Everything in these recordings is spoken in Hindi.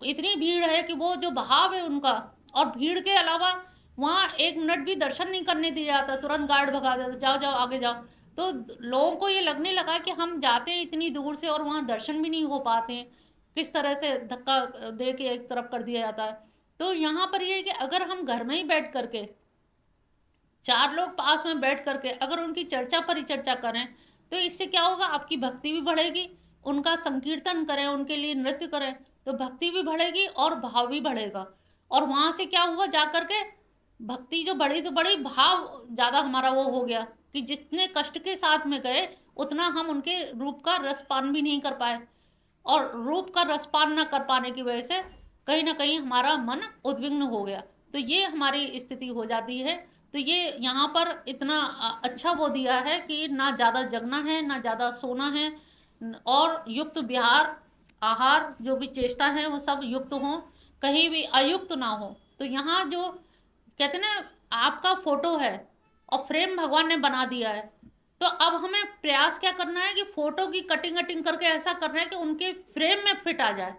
इतनी भीड़ है कि वो जो बहाव है उनका, और भीड़ के अलावा वहाँ 1 मिनट भी दर्शन नहीं करने दिया जाता, तुरंत गार्ड भगा देता, जाओ, जाओ आगे जाओ। तो लोगों को ये लगने लगा कि हम जाते हैं इतनी दूर से और वहाँ दर्शन भी नहीं हो पाते हैं, किस तरह से धक्का दे के एक तरफ कर दिया जाता है। तो यहाँ पर ये है कि अगर हम घर में ही बैठ करके 4 लोग पास में बैठ करके अगर उनकी चर्चा परिचर्चा करें, तो इससे क्या होगा, आपकी भक्ति भी बढ़ेगी, उनका संकीर्तन करें, उनके लिए नृत्य करें, तो भक्ति भी बढ़ेगी और भाव भी बढ़ेगा। और वहाँ से क्या हुआ, जा करके भक्ति जो बढ़ी तो बढ़ी, भाव ज़्यादा हमारा वो हो गया कि जितने कष्ट के साथ में गए उतना हम उनके रूप का रसपान भी नहीं कर पाए, और रूप का रसपान न कर पाने की वजह से कहीं ना कहीं हमारा मन उद्विग्न हो गया। तो ये हमारी स्थिति हो जाती है। तो ये यहाँ पर इतना अच्छा वो दिया है कि ना ज़्यादा जगना है ना ज़्यादा सोना है, और युक्त विहार आहार जो भी चेष्टा है वो सब युक्त हो, कहीं भी अयुक्त ना हो। तो यहाँ जो कहते ना, आपका फोटो है और फ्रेम भगवान ने बना दिया है, तो अब हमें प्रयास क्या करना है कि फोटो की कटिंग कटिंग करके ऐसा करना है कि उनके फ्रेम में फिट आ जाए,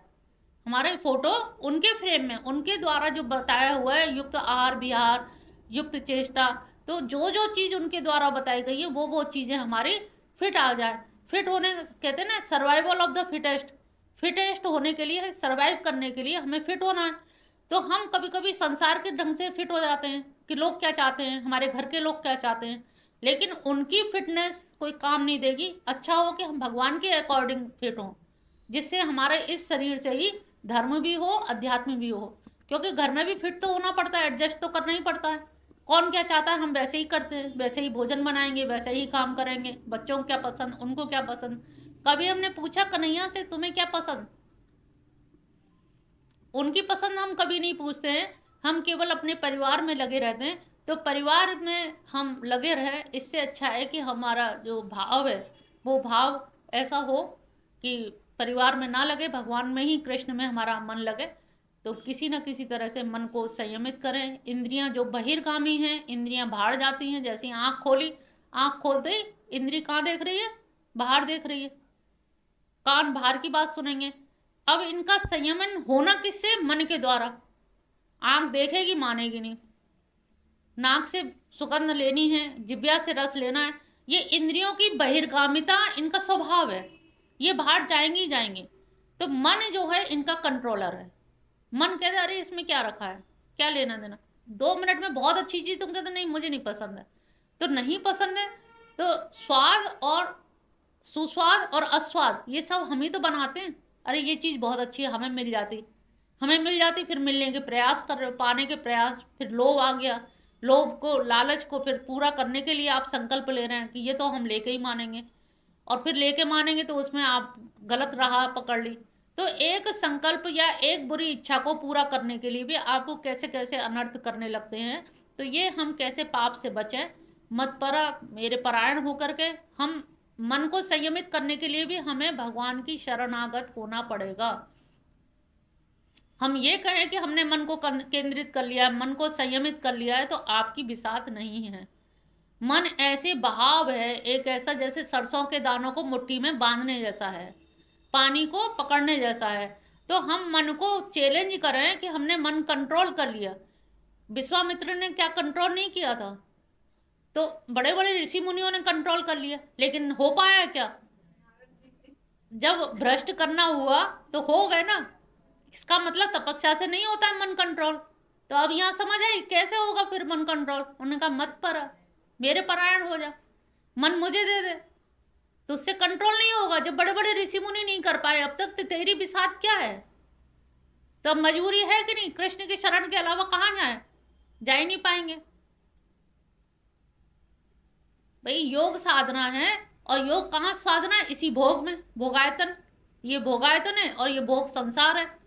हमारे फोटो उनके फ्रेम में, उनके द्वारा जो बताया हुआ है युक्त आहार विहार युक्त चेष्टा, तो जो जो चीज़ उनके द्वारा बताई गई है वो चीज़ें हमारी फिट आ जाए। फिट होने कहते हैं ना, survival of the fittest, fittest होने के लिए, सर्वाइव करने के लिए हमें फिट होना है। तो हम कभी कभी संसार के ढंग से फिट हो जाते हैं कि लोग क्या चाहते हैं, हमारे घर के लोग क्या चाहते हैं, लेकिन उनकी फिटनेस कोई काम नहीं देगी। अच्छा हो कि हम भगवान के अकॉर्डिंग फिट हों, जिससे हमारे इस शरीर से ही धर्म भी हो अध्यात्म भी हो। क्योंकि घर में भी फिट तो होना पड़ता है, एडजस्ट तो करना ही पड़ता है। कौन क्या चाहता है हम वैसे ही करते हैं, वैसे ही भोजन बनाएंगे, वैसे ही काम करेंगे, बच्चों को क्या पसंद उनको क्या पसंद। कभी हमने पूछा कन्हैया से तुम्हें क्या पसंद, उनकी पसंद हम कभी नहीं पूछते हैं, हम केवल अपने परिवार में लगे रहते हैं। तो परिवार में हम लगे रहें, इससे अच्छा है कि हमारा जो भाव है वो भाव ऐसा हो कि परिवार में ना लगे, भगवान में ही, कृष्ण में हमारा मन लगे। तो किसी न किसी तरह से मन को संयमित करें। इंद्रियां जो बहिर्गामी हैं, इंद्रियां बाहर जाती हैं, जैसे आँख खोली, आँख खोलते ही इंद्री कहाँ देख रही है, बाहर देख रही है, कान बाहर की बात सुनेंगे। अब इनका संयमन होना किससे, मन के द्वारा। आंख देखेगी मानेगी नहीं, नाक से सुगंध लेनी है, जिब्या से रस लेना है, ये इंद्रियों की बहिर्गामिता इनका स्वभाव है, ये बाहर जाएंगी जाएंगी। तो मन जो है इनका कंट्रोलर है। मन कहते अरे इसमें क्या रखा है, क्या लेना देना, 2 मिनट में बहुत अच्छी चीज तुम कहते नहीं मुझे नहीं पसंद है, तो नहीं पसंद है। तो स्वाद और सुस्वाद और अस्वाद ये सब हम ही तो बनाते हैं। अरे ये चीज़ बहुत अच्छी है, हमें मिल जाती, फिर मिलने के प्रयास कर रहे हो, पाने के प्रयास, फिर लोभ आ गया, लोभ को लालच को फिर पूरा करने के लिए आप संकल्प ले रहे हैं कि ये तो हम लेके ही मानेंगे, और फिर लेके मानेंगे तो उसमें आप गलत राह पकड़ ली। तो एक संकल्प या एक बुरी इच्छा को पूरा करने के लिए भी आपको कैसे कैसे अनर्थ करने लगते हैं। तो ये हम कैसे पाप से बचें, मत परा मेरे परायण होकर के हम मन को संयमित करने के लिए भी हमें भगवान की शरणागत होना पड़ेगा। हम ये कहें कि हमने मन को केंद्रित कर लिया है, मन को संयमित कर लिया है, तो आपकी बिसात नहीं है। मन ऐसे बहाव है, एक ऐसा जैसे सरसों के दानों को मुट्ठी में बांधने जैसा है, पानी को पकड़ने जैसा है। तो हम मन को चैलेंज करें कि हमने मन कंट्रोल कर लिया। विश्वामित्र ने क्या कंट्रोल नहीं किया था, तो बड़े बड़े ऋषि मुनियों ने कंट्रोल कर लिया, लेकिन हो पाया क्या, जब भ्रष्ट करना हुआ तो हो गए ना। इसका मतलब तपस्या से नहीं होता है मन कंट्रोल। तो अब यहाँ समझ आई कैसे होगा फिर मन कंट्रोल। उन्होंने कहा मत पर मेरे परायण हो जा, मन मुझे दे दे, तो उससे कंट्रोल नहीं होगा। जब बड़े बड़े ऋषि मुनि नहीं कर पाए अब तक, तो तेरी बिसात क्या है। तो अब मजबूरी है कि नहीं, कृष्ण की शरण के अलावा कहाँ जाए, जा ही नहीं पाएंगे। भाई योग साधना है, और योग कहाँ साधना है, इसी भोग में, भोगायतन, ये भोगायतन है और ये भोग संसार है,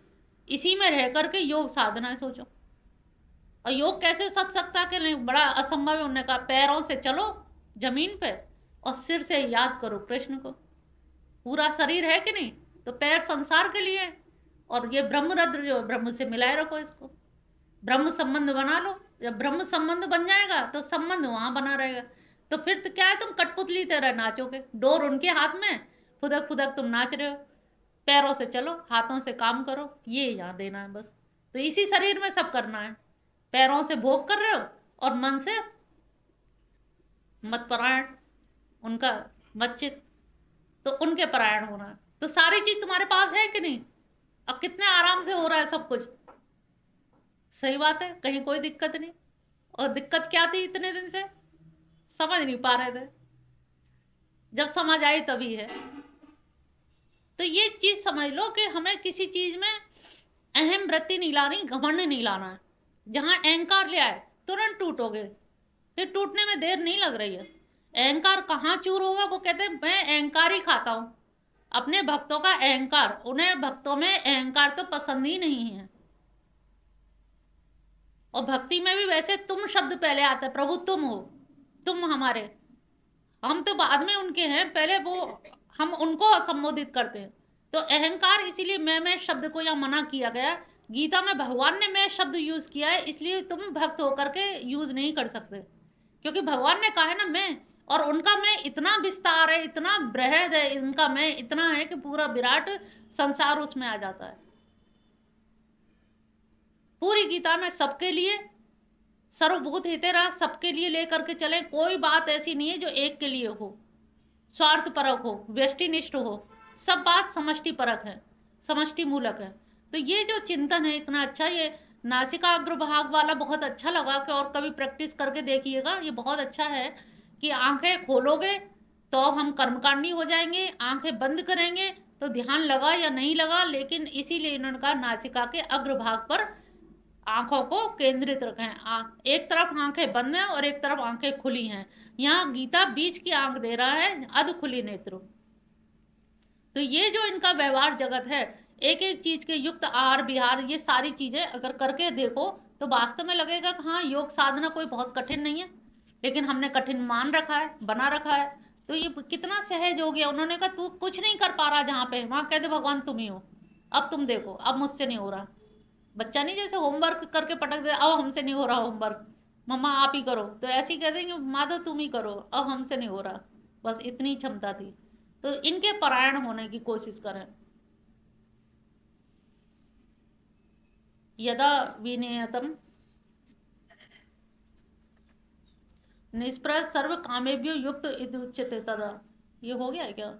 इसी में रह करके योग साधना है, सोचो। और योग कैसे सक सकता कि नहीं, बड़ा असंभव है। उन्होंने कहा पैरों से चलो जमीन पे और सिर से याद करो कृष्ण को। पूरा शरीर है कि नहीं, तो पैर संसार के लिए, और ये ब्रह्मरद्र जो ब्रह्म से मिलाए रखो इसको, ब्रह्म संबंध बना लो। जब ब्रह्म संबंध बन जाएगा तो संबंध वहां बना रहेगा। तो फिर तो क्या है, तुम कठपुतली तरह नाचोगे, डोर उनके हाथ में, फुदक फुदक तुम नाच रहे हो। पैरों से चलो, हाथों से काम करो, ये यहाँ देना है बस। तो इसी शरीर में सब करना है। पैरों से भोग कर रहे हो और मन से मत परायण, उनका मच्चित, तो उनके परायण होना है। तो सारी चीज तुम्हारे पास है कि नहीं? अब कितने आराम से हो रहा है सब कुछ। सही बात है, कहीं कोई दिक्कत नहीं। और दिक्कत क्या थी इतने दिन से? समझ नहीं पा रहे थे, जब समझ आई तभी है। तो ये चीज समझ लो कि हमें किसी चीज में अहम वृत्ति नहीं लानी, घमंड नहीं लाना है। जहां अहंकार ले आए तुरंत टूटोगे, फिर टूटने में देर नहीं लग रही है। अहंकार कहाँ चूर होगा? वो कहते हैं मैं अहंकार ही खाता हूं। अपने भक्तों का अहंकार, उन्हें भक्तों में अहंकार तो पसंद ही नहीं है। और भक्ति में भी वैसे तुम शब्द पहले आता है, प्रभु तुम हो, तुम हमारे, हम तो बाद में उनके हैं, पहले वो हम उनको संबोधित करते हैं। तो अहंकार, इसीलिए मैं शब्द को यहाँ मना किया गया। गीता में भगवान ने मैं शब्द यूज किया है, इसलिए तुम भक्त होकर के यूज नहीं कर सकते, क्योंकि भगवान ने कहा है ना मैं, और उनका मैं इतना विस्तार है, इतना बृहद है, इनका मैं इतना है कि पूरा विराट संसार उसमें आ जाता है। पूरी गीता में सबके लिए, सर्वभूत हितेरा, सबके लिए लेकर के चले। कोई बात ऐसी नहीं है जो एक के लिए हो, स्वार्थ परक हो, व्यष्टिनिष्ठ हो। सब बात समष्टि परक है, समष्टि मूलक है। तो ये जो चिंतन है इतना अच्छा, ये नासिका अग्रभाग वाला बहुत अच्छा लगा कि और कभी प्रैक्टिस करके देखिएगा। ये बहुत अच्छा है कि आंखें खोलोगे तो हम कर्मकांडी हो जाएंगे, आंखें बंद करेंगे तो ध्यान लगा या नहीं लगा। लेकिन इसीलिए इन्होंने कहा नासिका के अग्रभाग पर आंखों को केंद्रित रखें। एक तरफ आंखें बंद हैं और एक तरफ आंखें खुली हैं। यहाँ गीता बीच की आंख दे रहा है, अध खुली नेत्र। तो ये जो इनका व्यवहार जगत है, एक एक चीज के युक्त आहार विहार, ये सारी चीजें अगर करके देखो तो वास्तव में लगेगा कि हाँ, योग साधना कोई बहुत कठिन नहीं है, लेकिन हमने कठिन मान रखा है, बना रखा है। तो ये कितना सहज हो गया। उन्होंने कहा तू कुछ नहीं कर पा रहा जहाँ पे, वहां कह दे भगवान तुम ही हो, अब तुम देखो, अब मुझसे नहीं हो रहा। बच्चा नहीं जैसे होमवर्क करके पटक दे, अब हमसे नहीं हो रहा होमवर्क, मम्मा आप ही करो, तो ऐसे ही कह देंगे माधव तुम ही करो, अब हमसे नहीं हो रहा। बस इतनी क्षमता थी। तो इनके परायण होने की कोशिश करें। यदा विनेयतम निष्प्रह सर्व कामेभ्यो युक्त इति उच्यते तदा। ये हो गया है क्या?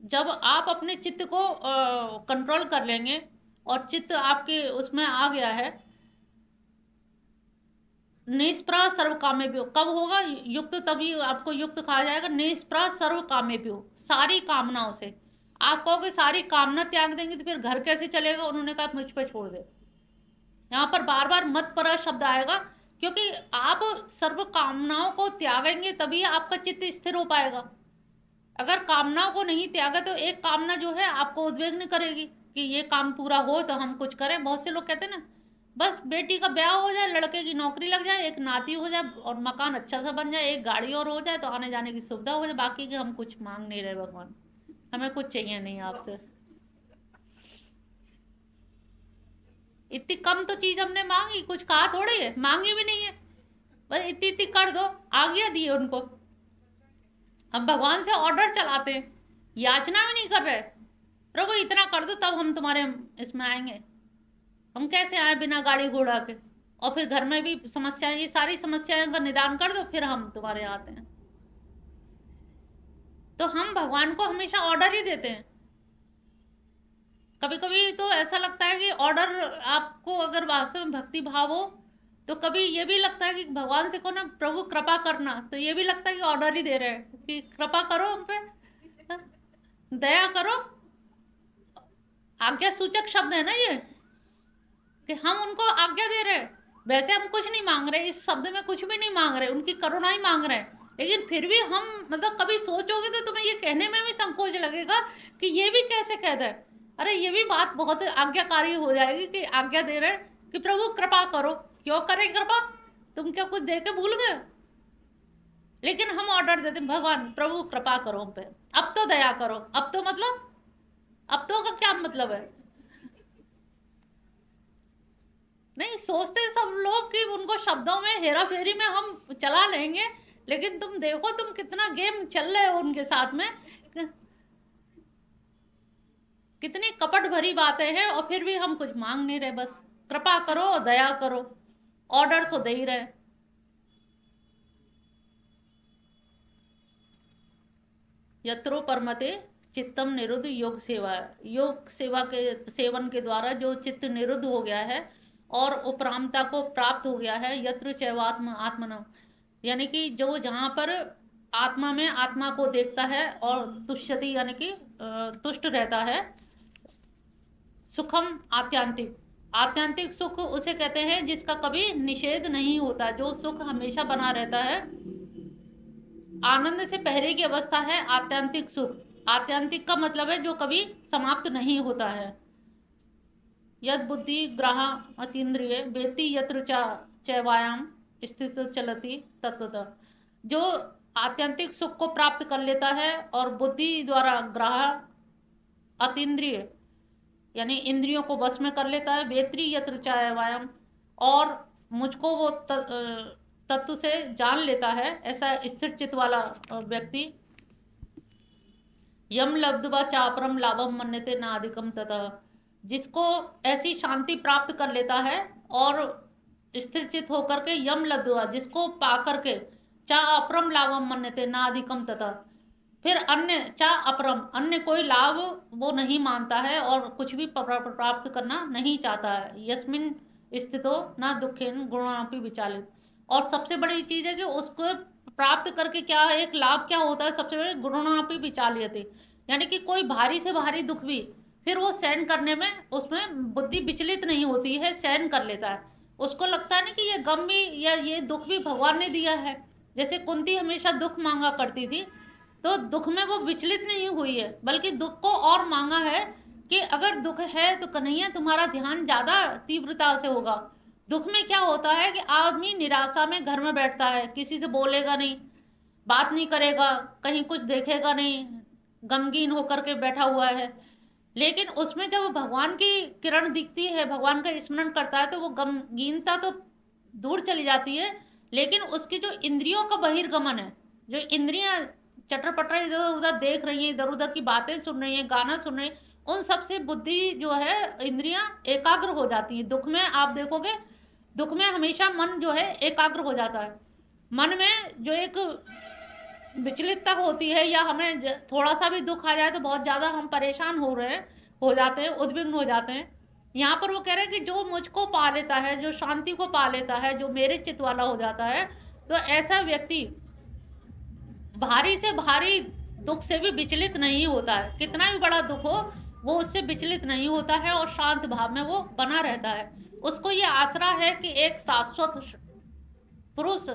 जब आप अपने चित्त को कंट्रोल कर लेंगे और चित्त आपके उसमें आ गया है, निष्प्रह सर्व कामेभ्यो कब होगा युक्त? तभी आपको युक्त कहा जाएगा। निष्प्रह सर्व कामेभ्यो, सारी कामनाओं से। आप कहोगे सारी कामना त्याग देंगे तो फिर घर कैसे चलेगा? उन्होंने कहा मुझ पर छोड़ दे। यहाँ पर बार बार मत पर शब्द आएगा, क्योंकि आप सर्व कामनाओं को त्यागेंगे तभी आपका चित्त स्थिर हो पाएगा। अगर कामनाओं को नहीं त्यागा तो एक कामना जो है आपको उद्विग्न करेगी कि ये काम पूरा हो तो हम कुछ करें। बहुत से लोग कहते हैं ना, बस बेटी का ब्याह हो जाए, लड़के की नौकरी लग जाए, एक नाती हो जाए और मकान अच्छा सा बन जाए, एक गाड़ी और हो जाए तो आने जाने की सुविधा हो जाए, बाकी के हम कुछ मांग नहीं रहे भगवान, हमें कुछ चाहिए नहीं आपसे। इतनी कम तो चीज हमने मांगी, कुछ कहा थोड़ी है, मांगी भी नहीं है, बस इतनी इतनी कर दो, आज्ञा दी है उनको। हम भगवान से ऑर्डर चलाते हैं, याचना भी नहीं कर रहे, प्रभु इतना कर दो तब हम तुम्हारे इसमें आएंगे। हम कैसे आए बिना गाड़ी घोड़ा के? और फिर घर में भी समस्याएं, ये सारी समस्याओं का निदान कर दो फिर हम तुम्हारे आते हैं। तो हम भगवान को हमेशा ऑर्डर ही देते हैं। कभी कभी तो ऐसा लगता है कि ऑर्डर, आपको अगर वास्तव में भक्ति भाव हो तो कभी ये भी लगता है कि भगवान से को ना प्रभु कृपा करना, तो ये भी लगता है कि ऑर्डर ही दे रहे हैं कि कृपा करो हम पे, दया करो। आज्ञा सूचक शब्द है ना ये, कि हम उनको आज्ञा दे रहे हैं। वैसे हम कुछ नहीं मांग रहे, इस शब्द में कुछ भी नहीं मांग रहे, उनकी करुणा ही मांग रहे हैं। लेकिन फिर भी हम, मतलब कभी सोचोगे तो तुम्हें ये कहने में भी संकोच लगेगा कि ये भी कैसे कहता है। अरे ये भी बात बहुत आज्ञाकारी हो जाएगी कि आज्ञा दे रहे हैं कि प्रभु कृपा करो। क्यों करें कृपा? तुम क्या कुछ दे के भूल गए? लेकिन हम ऑर्डर देते भगवान प्रभु कृपा करो हम पे, अब तो दया करो। अब तो मतलब, अब तो का क्या मतलब है? नहीं सोचते सब लोग कि उनको शब्दों में हेरा फेरी में हम चला लेंगे, लेकिन तुम देखो तुम कितना गेम चल रहे हो उनके साथ में। कितनी कपट भरी बातें हैं, और फिर भी हम कुछ मांग नहीं रहे, बस कृपा करो, दया करो, ऑर्डर तो दे ही रहे। यत्रो परमते चित्तम निरुद्ध योग सेवा, योग सेवा के सेवन के द्वारा जो चित्त निरुद्ध हो गया है और उपरामता को प्राप्त हो गया है, यत्र चैवात्म आत्मन, यानी कि जो जहाँ पर आत्मा में आत्मा को देखता है और तुष्यति यानी कि तुष्ट रहता है, सुखम आत्यांतिक, आत्यांतिक सुख उसे कहते हैं जिसका कभी निषेध नहीं होता, जो सुख हमेशा बना रहता है। आनंद से पहले की अवस्था है आत्यांतिक सुख। आत्यांतिक का मतलब है जो कभी समाप्त नहीं होता है। यद बुद्धि ग्रह अतीन्द्रिय वेत्ति यत्र चैवायाम स्थित चलती तत्वतः, जो आत्यंतिक सुख को प्राप्त कर लेता है और बुद्धि द्वारा ग्रह अतीन्द्रिय यानी इंद्रियों को वश में कर लेता है, वेत्री यत्र चैवायाम, और मुझको वो तत्व से जान लेता है, ऐसा स्थिर चित्त वाला व्यक्ति, यम लब्ध्वा चापरम लाभम मन्यते नाधिकम तथा, जिसको ऐसी शांति प्राप्त कर लेता है और स्थिर चित्त होकर के यम लब्ध्वा, जिसको पा करके चा अपरम लाभम मन्यते नाधिकम तथा, फिर अन्य चा अपरम, अन्य कोई लाभ वो नहीं मानता है और कुछ भी प्राप्त करना नहीं चाहता है। यस्मिन स्थितो न दुखेन गुणापि विचालित, और सबसे बड़ी चीज है कि उसको प्राप्त करके क्या एक लाभ क्या होता है, सबसे बड़े गुणापि विचालियते, यानी कि कोई भारी से भारी दुख भी फिर वो सहन करने में उसमें बुद्धि विचलित नहीं होती है, सहन कर लेता है। उसको लगता है ना कि ये गम भी या ये दुख भी भगवान ने दिया है। जैसे कुंती हमेशा दुख मांगा करती थी, तो दुख में वो विचलित नहीं हुई है, बल्कि दुख को और मांगा है कि अगर दुख है तो कन्हैया तुम्हारा ध्यान ज्यादा तीव्रता से होगा। दुख में क्या होता है कि आदमी निराशा में घर में बैठता है, किसी से बोलेगा नहीं, बात नहीं करेगा, कहीं कुछ देखेगा नहीं, गमगीन होकर के बैठा हुआ है। लेकिन उसमें जब भगवान की किरण दिखती है, भगवान का स्मरण करता है, तो वो गमगीनता तो दूर चली जाती है, लेकिन उसकी जो इंद्रियों का बहिर्गमन है, जो इंद्रियां चटर पटर इधर उधर देख रही हैं, इधर उधर की बातें सुन रही हैं, गाना सुन रही हैं, उन सब से बुद्धि जो है इंद्रियां एकाग्र हो जाती हैं। दुख में आप देखोगे, दुख में हमेशा मन जो है एकाग्र हो जाता है। मन में जो एक विचलितता होती है, या हमें थोड़ा सा भी दुख आ जाए तो बहुत ज़्यादा हम परेशान हो जाते हैं, उद्विग्न हो जाते हैं। यहाँ पर वो कह रहे हैं कि जो मुझको पा लेता है, जो शांति को पा लेता है, जो मेरे चित्त वाला हो जाता है, तो ऐसा व्यक्ति भारी से भारी दुख से भी विचलित नहीं होता है। कितना भी बड़ा दुख हो वो उससे विचलित नहीं होता है और शांत भाव में वो बना रहता है। उसको ये आसरा है कि एक शाश्वत पुरुष,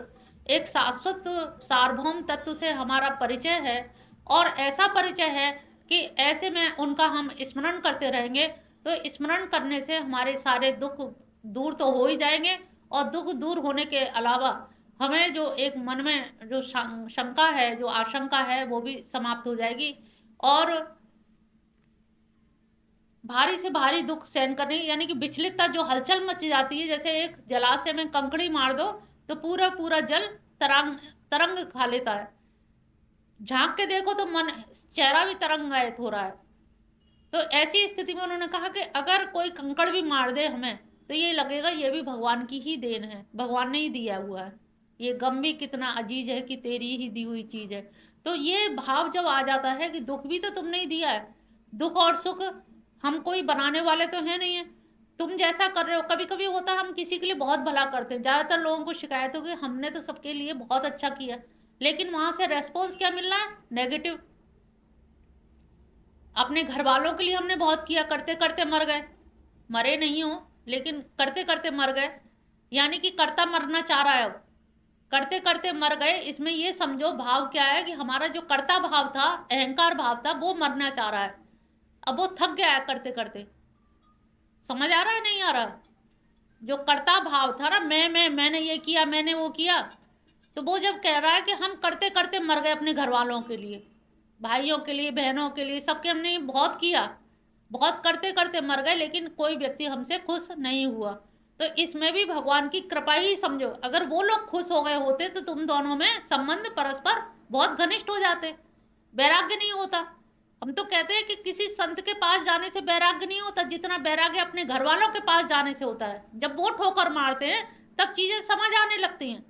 एक शाश्वत सार्वभौम तत्व से हमारा परिचय है, और ऐसा परिचय है कि ऐसे में उनका हम स्मरण करते रहेंगे, तो स्मरण करने से हमारे सारे दुख दूर तो हो ही जाएंगे, और दुख दूर होने के अलावा हमें जो एक मन में जो शंका है, जो आशंका है, वो भी समाप्त हो जाएगी। और भारी से भारी दुख सहन करने यानी कि विचलितता जो हलचल मच जाती है, जैसे एक जलाशय में कंकड़ी मार दो तो पूरा पूरा जल तरंग खा लेता है। झांक के देखो तो मन चेहरा भी तरंगायित हो रहा है। तो ऐसी स्थिति में उन्होंने कहा कि अगर कोई कंकड़ भी मार दे हमें, तो ये लगेगा ये भी भगवान की ही देन है, भगवान ने ही दिया हुआ है। ये गम भी कितना अजीज है कि तेरी ही दी हुई चीज है। तो ये भाव जब आ जाता है कि दुख भी तो तुमने ही दिया है, दुख और सुख हम कोई बनाने वाले तो है नहीं है, तुम जैसा कर रहे हो। कभी कभी होता है हम किसी के लिए बहुत भला करते हैं, ज्यादातर लोगों को शिकायत हो कि हमने तो सबके लिए बहुत अच्छा किया, लेकिन वहां से रेस्पॉन्स क्या मिल रहा है, नेगेटिव। अपने घर वालों के लिए हमने बहुत किया, करते करते मर गए, मरे नहीं हो लेकिन करते करते मर गए, यानी कि करता मरना चाह रहा है। अब करते करते मर गए, इसमें ये समझो भाव क्या है कि हमारा जो कर्ता भाव था, अहंकार भाव था, वो मरना चाह रहा है। अब वो थक गया है करते करते। समझ आ रहा है नहीं आ रहा? जो कर्ता भाव था ना, मैंने ये किया, मैंने वो किया, तो वो जब कह रहा है कि हम करते करते मर गए अपने घर वालों के लिए, भाइयों के लिए, बहनों के लिए, सबके हमने बहुत किया, बहुत करते करते मर गए, लेकिन कोई व्यक्ति हमसे खुश नहीं हुआ। तो इसमें भी भगवान की कृपा ही समझो। अगर वो लोग खुश हो गए होते तो तुम दोनों में संबंध परस्पर बहुत घनिष्ठ हो जाते, वैराग्य नहीं होता। हम तो कहते हैं कि किसी संत के पास जाने से वैराग्य नहीं होता, जितना वैराग्य अपने घर वालों के पास जाने से होता है। जब वो ठोकर मारते हैं तब चीजें समझ आने लगती हैं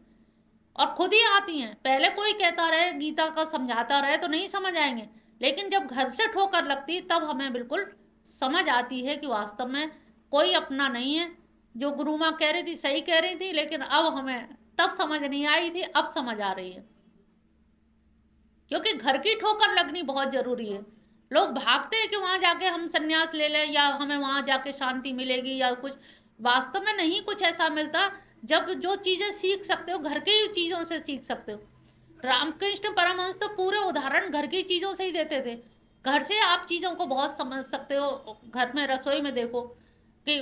और खुद ही आती हैं। पहले कोई कहता रहे, गीता का समझाता रहे तो नहीं समझ आएंगे, लेकिन जब घर से ठोकर लगती तब हमें बिल्कुल समझ आती है कि वास्तव में कोई अपना नहीं है। जो गुरु माँ कह रही थी सही कह रही थी, लेकिन अब हमें तब समझ नहीं आई थी, अब समझ आ रही है। क्योंकि घर की ठोकर लगनी बहुत जरूरी है। लोग भागते हैं कि वहां जाके हम संन्यास ले लें या हमें वहां जाके शांति मिलेगी या कुछ। वास्तव में नहीं कुछ ऐसा मिलता। जब जो चीजें सीख सकते हो घर के ही चीजों से सीख सकते हो। रामकृष्ण परमहंस तो पूरे उदाहरण घर की चीजों से ही देते थे। घर से आप चीजों को बहुत समझ सकते हो। घर में रसोई में देखो कि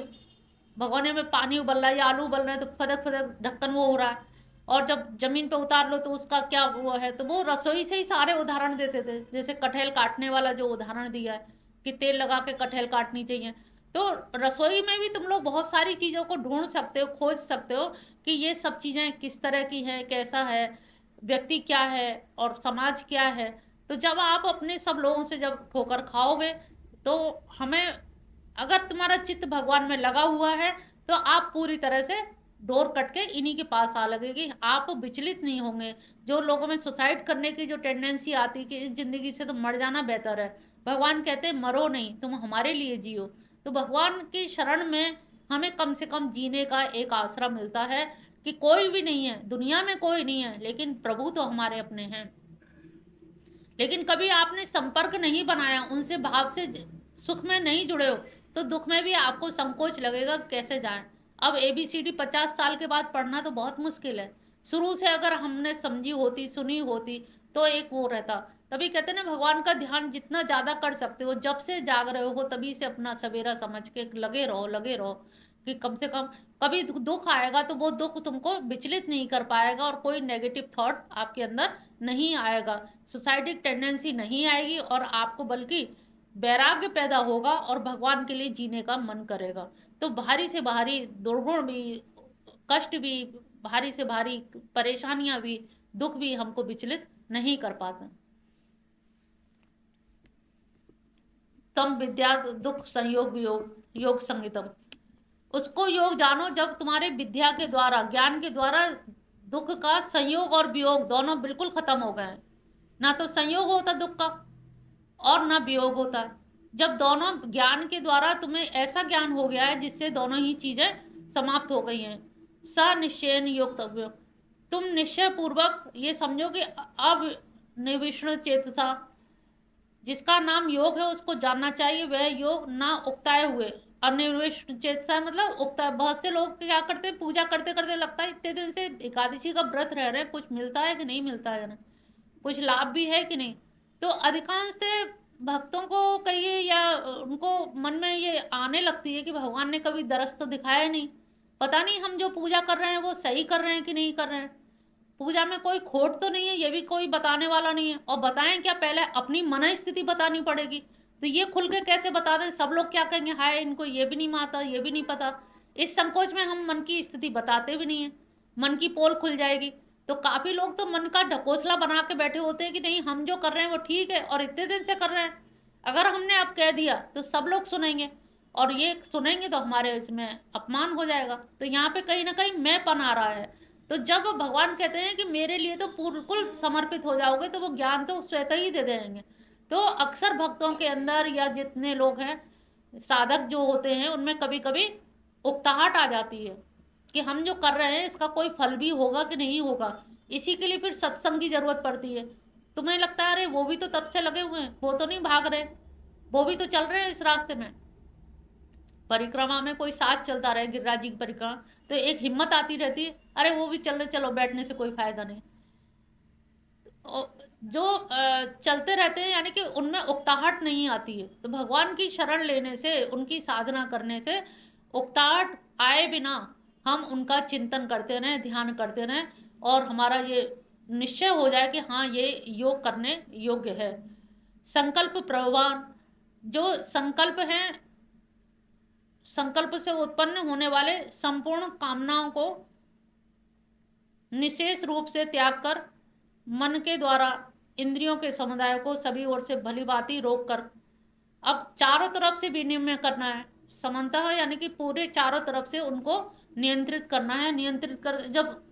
भगोने में पानी उबल रहा है या आलू उबल रहे हैं तो फदक फदक ढक्कन वो हो रहा है, और जब जमीन पे उतार लो तो उसका क्या वो है। तो वो रसोई से ही सारे उदाहरण देते थे। जैसे कटहल काटने वाला जो उदाहरण दिया है कि तेल लगा के कटहल काटनी चाहिए, तो रसोई में भी तुम लोग बहुत सारी चीज़ों को ढूंढ सकते हो, खोज सकते हो कि ये सब चीज़ें किस तरह की हैं, कैसा है, व्यक्ति क्या है और समाज क्या है। तो जब आप अपने सब लोगों से जब ठोकर खाओगे तो हमें, अगर तुम्हारा चित्त भगवान में लगा हुआ है तो आप पूरी तरह से डोर कट के इन्हीं के पास आ लगेगी। आप विचलित नहीं होंगे। जो लोगों में सुसाइड करने की जो टेंडेंसी आती कि इस जिंदगी से तो मर जाना बेहतर है, भगवान कहते हैं मरो नहीं, तुम हमारे लिए जियो। तो भगवान की शरण में हमें कम से कम जीने का एक आसरा मिलता है कि कोई भी नहीं है दुनिया में, कोई नहीं है, लेकिन प्रभु तो हमारे अपने हैं। लेकिन कभी आपने संपर्क नहीं बनाया उनसे, भाव से सुख में नहीं जुड़े हो, तो दुख में भी आपको संकोच लगेगा कैसे जाएं। अब ABCD 50 साल के बाद पढ़ना तो बहुत मुश्किल है। शुरू से अगर हमने समझी होती, सुनी होती, तो एक वो रहता। तभी कहते ना, भगवान का ध्यान जितना ज्यादा कर सकते हो, जब से जाग रहे हो तभी से अपना सवेरा समझ के लगे रहो, लगे रहो कि कम से कम कभी दुख आएगा तो वो दुख तुमको विचलित नहीं कर पाएगा और कोई नेगेटिव थॉट आपके अंदर नहीं आएगा, सुसाइडिक टेंडेंसी नहीं आएगी, और आपको बल्कि वैराग्य पैदा होगा और भगवान के लिए जीने का मन करेगा। तो भारी से भारी दुर्गुण भी, कष्ट भी, भारी से भारी परेशानियां भी, दुख भी हमको विचलित नहीं कर पाते। तम विद्या दुख संयोग वियोग योग संगीतम। उसको योग जानो जब तुम्हारे विद्या के द्वारा, ज्ञान के द्वारा दुख का संयोग और वियोग दोनों बिल्कुल खत्म हो गए। ना तो संयोग होता दुख का और ना वियोग होता है। जब दोनों ज्ञान के द्वारा तुम्हें ऐसा ज्ञान हो गया है जिससे दोनों ही चीजें समाप्त हो गई हैं। स निश्चयन योक्तव्य। तुम निश्चय पूर्वक ये समझो कि अब निविष्ण चेतसा, जिसका नाम योग है उसको जानना चाहिए। वह योग ना उकताए हुए, अनिर्विष्ट चेतसा मतलब उकता। बहुत से लोग क्या करते हैं, पूजा करते करते लगता है इतने दिन से एकादशी का व्रत रह रहे, कुछ मिलता है कि नहीं मिलता है ना, कुछ लाभ भी है कि नहीं। तो अधिकांश से भक्तों को कहिए या उनको मन में ये आने लगती है कि भगवान ने कभी दरस तो दिखाया नहीं, पता नहीं हम जो पूजा कर रहे हैं वो सही कर रहे हैं कि नहीं कर रहे हैं, पूजा में कोई खोट तो नहीं है, ये भी कोई बताने वाला नहीं है। और बताएं क्या, पहले अपनी मन स्थिति बतानी पड़ेगी। तो ये खुल के कैसे बता दें, सब लोग क्या कहेंगे, हाय इनको ये भी नहीं माता, ये भी नहीं पता। इस संकोच में हम मन की स्थिति बताते भी नहीं है, मन की पोल खुल जाएगी। तो काफी लोग तो मन का ढकोसला बना के बैठे होते हैं कि नहीं हम जो कर रहे हैं वो ठीक है और इतने दिन से कर रहे हैं। अगर हमने अब कह दिया तो सब लोग सुनेंगे, और ये सुनेंगे तो हमारे इसमें अपमान हो जाएगा। तो यहाँ पे कहीं ना कहीं मैंपन आ रहा है। तो जब भगवान कहते हैं कि मेरे लिए तो बिल्कुल समर्पित हो जाओगे, तो वो ज्ञान तो स्वतः ही दे देंगे। तो अक्सर भक्तों के अंदर या जितने लोग हैं, साधक जो होते हैं, उनमें कभी कभी उकताहट आ जाती है कि हम जो कर रहे हैं इसका कोई फल भी होगा कि नहीं होगा। इसी के लिए फिर सत्संग की जरूरत पड़ती है। तुम्हें लगता है अरे वो भी तो तब से लगे हुए हैं, वो तो नहीं भाग रहे, वो भी तो चल रहे हैं इस रास्ते में। परिक्रमा में कोई साथ चलता रहे, गिरिराज जी की परिक्रमा, तो एक हिम्मत आती रहती है, अरे वो भी चल रहे, चलो बैठने से कोई फायदा नहीं। जो चलते रहते हैं यानी कि उनमें उकताहट नहीं आती है। तो भगवान की शरण लेने से, उनकी साधना करने से उकताहट आए बिना हम उनका चिंतन करते रहें, ध्यान करते रहें, और हमारा ये निश्चय हो जाए कि हाँ ये योग करने योग्य है। संकल्प प्रवान, जो संकल्प हैं, संकल्प से उत्पन्न होने वाले संपूर्ण कामनाओं को निशेष रूप से त्याग कर मन के द्वारा इंद्रियों के समुदाय को सभी ओर से भली-भाँति रोक कर अब चारों तरफ से विनिमय करना है। समानतः यानी कि पूरे चारों तरफ से उनको नियंत्रित करना है। नियंत्रित कर जब